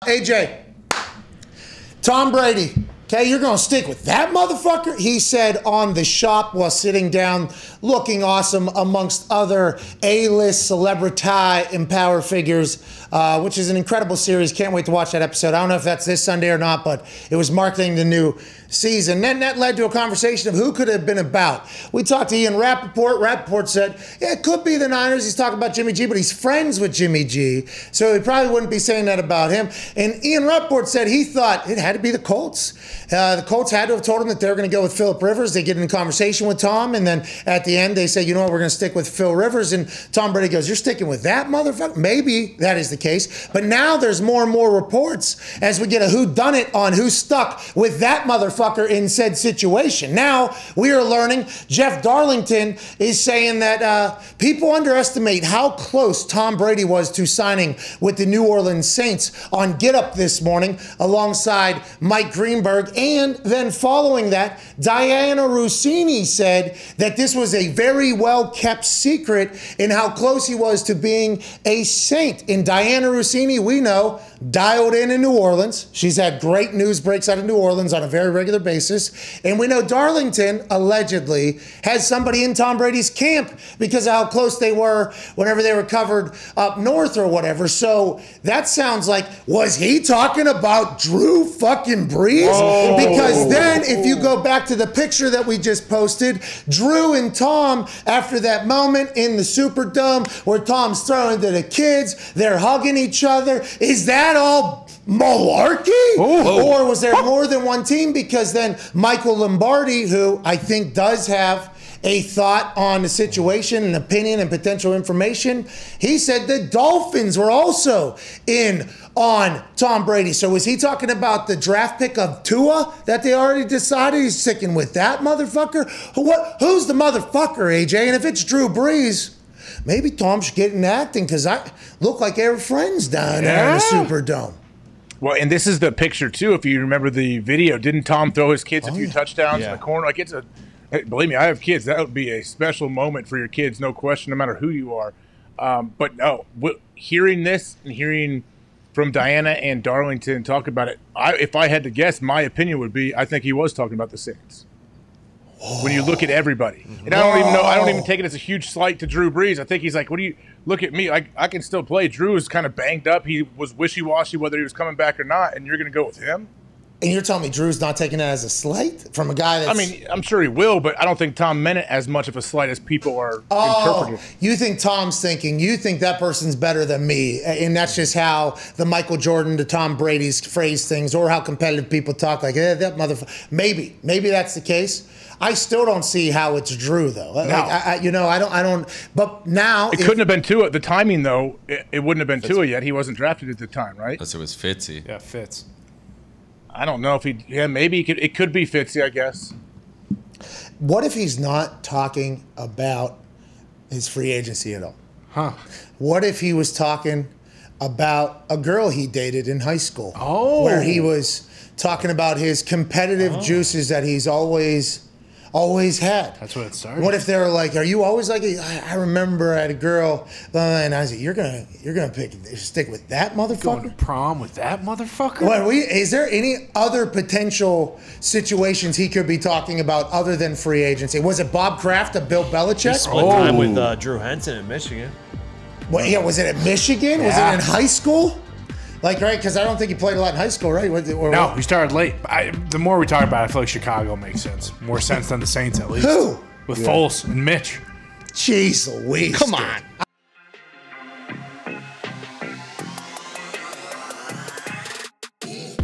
AJ, Tom Brady, okay, you're going to stick with that motherfucker? He said on The Shop while sitting down looking awesome amongst other A-list celebrity and power figures, which is an incredible series. Can't wait to watch that episode. I don't know if that's this Sunday or not, but it was marketing the new season. Then that led to a conversation of who could have been about. We talked to Ian Rappaport. Rappaport said, yeah, it could be the Niners. He's talking about Jimmy G, but he's friends with Jimmy G, so he probably wouldn't be saying that about him. And Ian Rappaport said he thought it had to be the Colts. The Colts had to have told him that they were going to go with Phillip Rivers. They get in a conversation with Tom, and then at the end they say, you know what, we're going to stick with Phil Rivers. And Tom Brady goes, you're sticking with that motherfucker? Maybe that is the case. But now there's more and more reports as we get a whodunit on who stuck with that motherfucker in said situation. Now we are learning Jeff Darlington is saying that people underestimate how close Tom Brady was to signing with the New Orleans Saints on Get Up this morning alongside Mike Greenberg. And then following that, Diana Rossini said that this was a very well-kept secret in how close he was to being a Saint. And Diana Rossini, we know, dialed in New Orleans. She's had great news breaks out of New Orleans on a very regular basis. And we know Darlington allegedly has somebody in Tom Brady's camp because of how close they were whenever they were covered up north or whatever. So that sounds like, was he talking about Drew fucking Brees? Whoa. Because then if you go back to the picture that we just posted, Drew and Tom, after that moment in the Superdome where Tom's throwing to the kids, they're hugging each other. Is that all malarkey? Ooh. Or was there more than one team? Because then Michael Lombardi, who I think does have a thought on the situation, an opinion, and potential information, he said the Dolphins were also in on Tom Brady. So was he talking about the draft pick of Tua that they already decided he's sticking with that motherfucker? Who's the motherfucker, AJ? And if it's Drew Brees, maybe Tom should get in acting because I look like they were friends down there in the Superdome. Well, and this is the picture, too, if you remember the video. Didn't Tom throw his kids a few touchdowns in the corner? Like, believe me, I have kids. That would be a special moment for your kids, no question, no matter who you are. But no, hearing this and hearing from Diana and Darlington talk about it, if I had to guess, my opinion would be I think he was talking about the Saints. When you look at everybody. And I don't even take it as a huge slight to Drew Brees. I think he's like, look at me. I can still play. Drew is kind of banged up. He was wishy-washy whether he was coming back or not, and you're going to go with him? And you're telling me Drew's not taking that as a slight from a guy that's... I mean, I'm sure he will, but I don't think Tom meant it as much of a slight as people are interpreting. You think Tom's thinking, you think that person's better than me, and that's just how the Michael Jordan to Tom Brady's phrase things, or how competitive people talk, like, that motherfucker. Maybe that's the case. I still don't see how it's Drew, though. No. I don't. But now it couldn't have been Tua. The timing, though, it wouldn't have been Tua yet. He wasn't drafted at the time, right? Unless it was Fitzy. Yeah, Fitz. I don't know if he. Yeah, maybe it could be Fitzy, I guess. What if he's not talking about his free agency at all? Huh? What if he was talking about a girl he dated in high school? Oh, where he was talking about his competitive juices that he's always had. That's what it started. What if they were like, are you always like, I remember I had a girl, and I said, you're gonna stick with that motherfucker? Going to prom with that motherfucker? What, is there any other potential situations he could be talking about other than free agency? Was it Bob Kraft of Bill Belichick? He spent time with Drew Henson in Michigan. Was it at Michigan? Yeah. Was it in high school? Like, right, because I don't think he played a lot in high school, right? No, he started late. The more we talk about it, I feel like Chicago makes sense. More sense than the Saints, at least. Who? With Foles and Mitch. Jeez Louise. Come on.